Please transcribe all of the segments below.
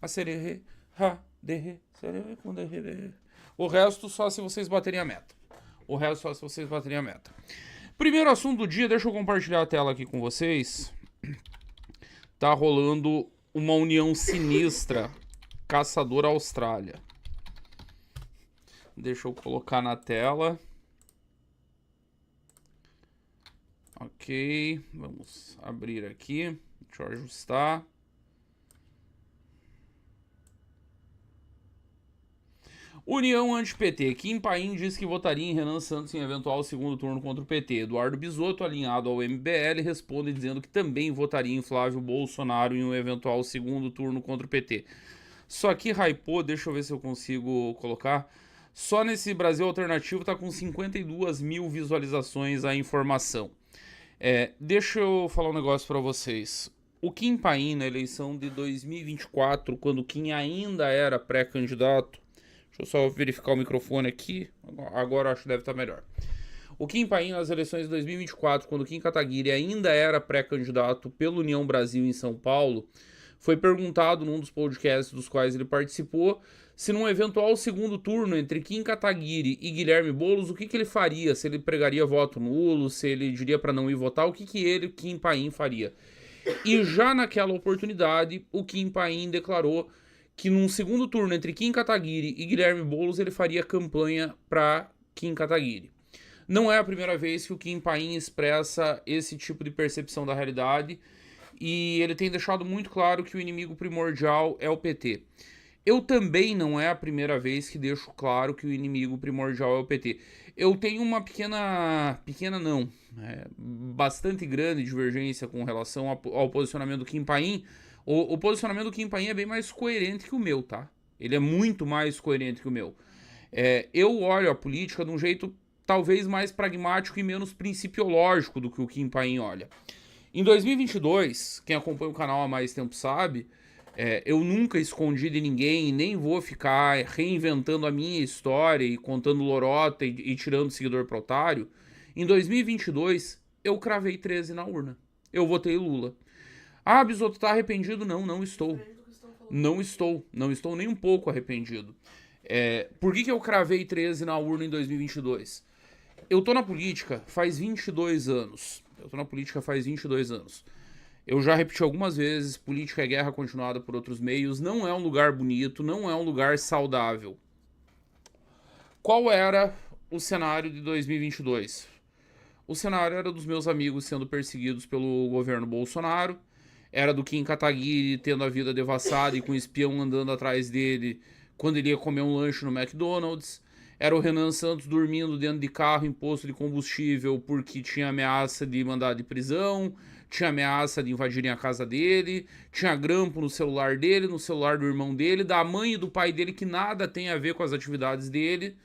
a sererê, ha, derê, sererê, com derê. O resto só se vocês baterem a meta. O resto só se vocês baterem a meta. Primeiro assunto do dia, deixa eu compartilhar a tela aqui com vocês. Tá rolando uma união sinistra, Caçador Austrália. Deixa eu colocar na tela. Ok, vamos abrir aqui. Deixa eu ajustar. União anti-PT. Kim Paim diz que votaria em Renan Santos em eventual segundo turno contra o PT. Eduardo Bisotto, alinhado ao MBL, responde dizendo que também votaria em Flávio Bolsonaro em um eventual segundo turno contra o PT. Só que hypou, deixa eu ver se eu consigo colocar. Só nesse Brasil Alternativo tá com 52 mil visualizações a informação. Deixa eu falar um negócio pra vocês. O Kim Paim, na eleição de 2024, quando o Kim ainda era pré-candidato, deixa eu só verificar o microfone aqui, agora eu acho que deve estar melhor. O Kim Paim, nas eleições de 2024, quando o Kim Kataguiri ainda era pré-candidato pela União Brasil em São Paulo, foi perguntado num dos podcasts dos quais ele participou se num eventual segundo turno entre Kim Kataguiri e Guilherme Boulos, o que ele faria, se ele pregaria voto nulo, se ele diria para não ir votar, o que ele, Kim Paim, faria. E já naquela oportunidade, o Kim Paim declarou que num segundo turno entre Kim Kataguiri e Guilherme Boulos ele faria campanha para Kim Kataguiri. Não é a primeira vez que o Kim Paim expressa esse tipo de percepção da realidade e ele tem deixado muito claro que o inimigo primordial é o PT. Eu também não é a primeira vez que deixo claro que o inimigo primordial é o PT. Eu tenho uma bastante grande divergência com relação ao posicionamento do Kim Paim. O posicionamento do Kim Paim é bem mais coerente que o meu, tá? Ele é muito mais coerente que o meu. Eu olho a política de um jeito talvez mais pragmático e menos principiológico do que o Kim Paim olha. Em 2022, quem acompanha o canal há mais tempo sabe, eu nunca escondi de ninguém e nem vou ficar reinventando a minha história e contando lorota e tirando seguidor pro otário. Em 2022, eu cravei 13 na urna. Eu votei Lula. Ah, Bisotto, tá arrependido? Não estou. Não estou nem um pouco arrependido. Por que eu cravei 13 na urna em 2022? Eu tô na política faz 22 anos. Eu já repeti algumas vezes, política é guerra continuada por outros meios, não é um lugar bonito, não é um lugar saudável. Qual era o cenário de 2022? O cenário era dos meus amigos sendo perseguidos pelo governo Bolsonaro, era do Kim Kataguiri tendo a vida devassada e com um espião andando atrás dele quando ele ia comer um lanche no McDonald's, era o Renan Santos dormindo dentro de carro em posto de combustível porque tinha ameaça de mandado de prisão, tinha ameaça de invadirem a casa dele, tinha grampo no celular dele, no celular do irmão dele, da mãe e do pai dele que nada tem a ver com as atividades dele.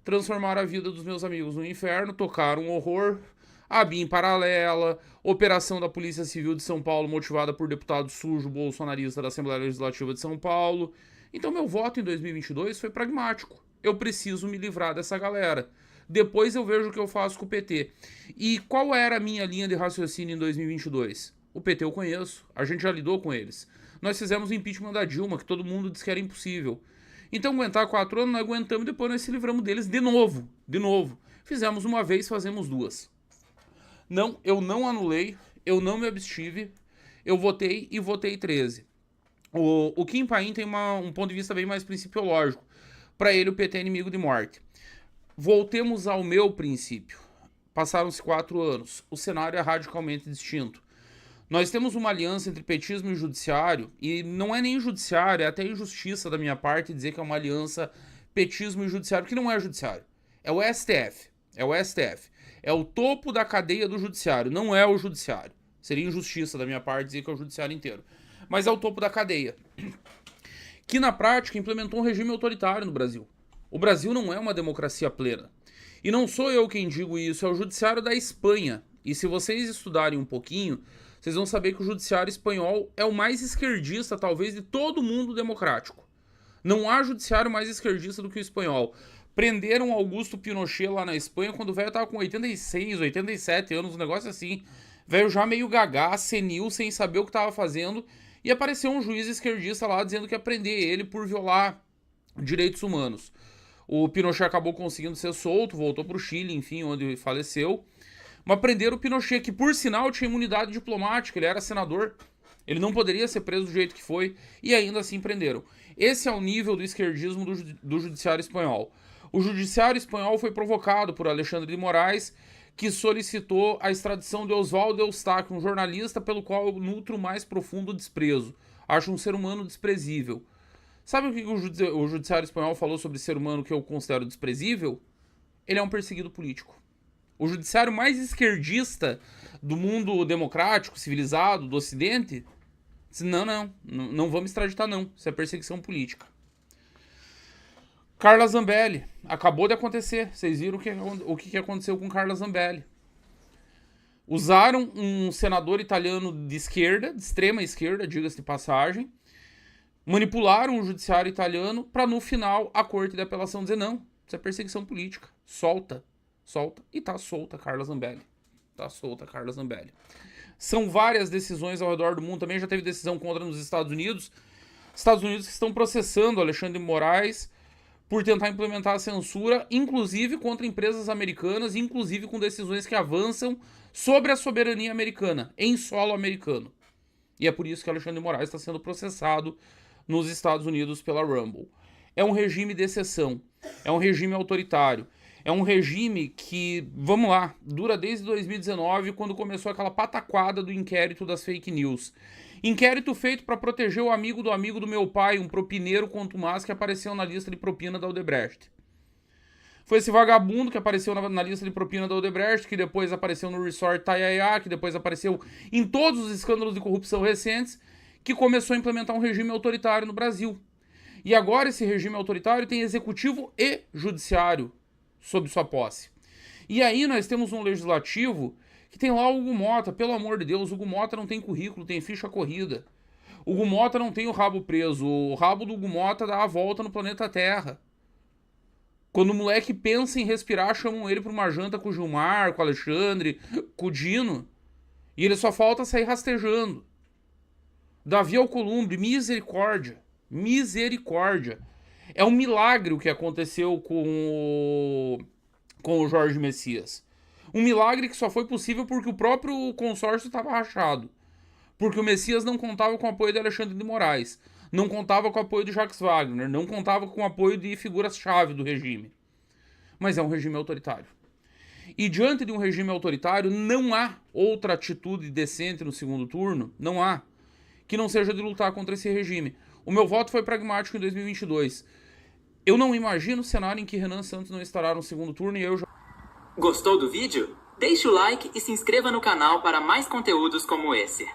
Transformaram a vida dos meus amigos no inferno, tocaram um horror, a BIM paralela, operação da Polícia Civil de São Paulo motivada por deputado sujo bolsonarista da Assembleia Legislativa de São Paulo. Então meu voto em 2022 foi pragmático. Eu preciso me livrar dessa galera. Depois eu vejo o que eu faço com o PT. E qual era a minha linha de raciocínio em 2022? O PT eu conheço, a gente já lidou com eles. Nós fizemos o impeachment da Dilma, que todo mundo disse que era impossível. Então aguentar 4 anos, nós aguentamos e depois nós se livramos deles de novo. Fizemos uma vez, fazemos duas. Não, eu não anulei, eu não me abstive, eu votei e votei 13. O Kim Paim tem um ponto de vista bem mais principiológico. Para ele, o PT é inimigo de morte. Voltemos ao meu princípio. Passaram-se 4 anos. O cenário é radicalmente distinto. Nós temos uma aliança entre petismo e judiciário, e não é nem judiciário, é até injustiça da minha parte dizer que é uma aliança petismo e judiciário, porque não é judiciário. É o STF. É o topo da cadeia do judiciário, não é o judiciário. Seria injustiça da minha parte dizer que é o judiciário inteiro. Mas é o topo da cadeia, que na prática implementou um regime autoritário no Brasil. O Brasil não é uma democracia plena. E não sou eu quem digo isso, é o judiciário da Espanha. E se vocês estudarem um pouquinho, vocês vão saber que o judiciário espanhol é o mais esquerdista, talvez, de todo mundo democrático. Não há judiciário mais esquerdista do que o espanhol. Prenderam Augusto Pinochet lá na Espanha quando o velho tava com 86, 87 anos, um negócio assim. Velho já meio gagá, senil, sem saber o que tava fazendo. E apareceu um juiz esquerdista lá dizendo que ia prender ele por violar direitos humanos. O Pinochet acabou conseguindo ser solto, voltou para o Chile, enfim, onde faleceu. Mas prenderam o Pinochet, que por sinal tinha imunidade diplomática, ele era senador. Ele não poderia ser preso do jeito que foi, e ainda assim prenderam. Esse é o nível do esquerdismo do judiciário espanhol. O judiciário espanhol foi provocado por Alexandre de Moraes, que solicitou a extradição de Oswaldo Eustáquio, um jornalista pelo qual eu nutro o mais profundo desprezo. Acho um ser humano desprezível. Sabe o que o judiciário espanhol falou sobre ser humano que eu considero desprezível? Ele é um perseguido político. O judiciário mais esquerdista do mundo democrático, civilizado, do Ocidente, disse, não vamos extraditar não, isso é perseguição política. Carla Zambelli, acabou de acontecer, vocês viram o que aconteceu com Carla Zambelli. Usaram um senador italiano de esquerda, de extrema esquerda, diga-se de passagem, manipularam o judiciário italiano para no final a corte de apelação dizer não, isso é perseguição política, solta, e tá solta Carla Zambelli. São várias decisões ao redor do mundo, também já teve decisão contra nos Estados Unidos que estão processando Alexandre de Moraes por tentar implementar a censura, inclusive contra empresas americanas, inclusive com decisões que avançam sobre a soberania americana, em solo americano. E é por isso que Alexandre de Moraes está sendo processado nos Estados Unidos pela Rumble. É um regime de exceção, é um regime autoritário, é um regime que, vamos lá, dura desde 2019, quando começou aquela pataquada do inquérito das fake news. Inquérito feito para proteger o amigo do meu pai, um propineiro contumaz que apareceu na lista de propina da Odebrecht. Foi esse vagabundo que apareceu na lista de propina da Odebrecht, que depois apareceu no Resort Tayaya, que depois apareceu em todos os escândalos de corrupção recentes, que começou a implementar um regime autoritário no Brasil. E agora esse regime autoritário tem executivo e judiciário sob sua posse. E aí nós temos um legislativo que tem lá o Hugo Mota, pelo amor de Deus, o Hugo Mota não tem currículo, tem ficha corrida. O Hugo Mota não tem o rabo preso, o rabo do Hugo Mota dá a volta no planeta Terra. Quando o moleque pensa em respirar, chamam ele para uma janta com o Gilmar, com o Alexandre, com o Dino, e ele só falta sair rastejando. Davi Alcolumbre, misericórdia. É um milagre o que aconteceu com o Jorge Messias. Um milagre que só foi possível porque o próprio consórcio estava rachado. Porque o Messias não contava com o apoio de Alexandre de Moraes, não contava com o apoio de Jacques Wagner, não contava com o apoio de figuras-chave do regime. Mas é um regime autoritário. E diante de um regime autoritário, não há outra atitude decente no segundo turno, não há, que não seja de lutar contra esse regime. O meu voto foi pragmático em 2022. Eu não imagino o cenário em que Renan Santos não estará no segundo turno e eu já... Gostou do vídeo? Deixe o like e se inscreva no canal para mais conteúdos como esse.